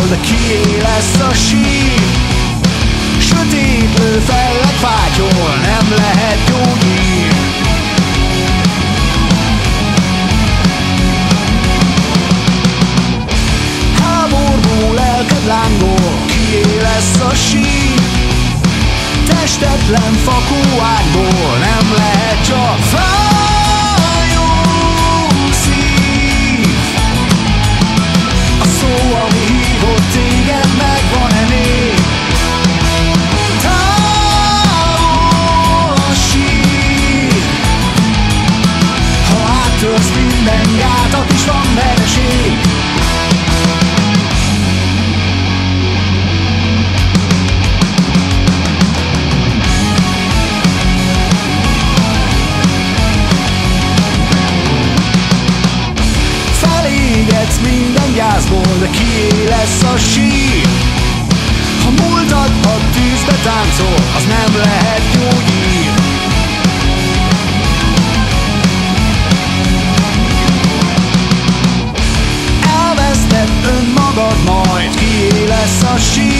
de kié lesz a sír? Sötétlő felleg fátyol, nem lehet gyógyír. Háború lelked lángol, kié lesz a sír? Testetlen fakó ágyból nem lehet csak fájó szív. A szó, ami hívott téged, megvan-e még? Távol a sír. Ha áttörsz minden gátat, is van vereség. Minden gyászból, de kié lesz a sír? Ha múltad a tűzbe táncol, az nem lehet gyógyír. Elveszted önmagad, majd kié lesz a sír?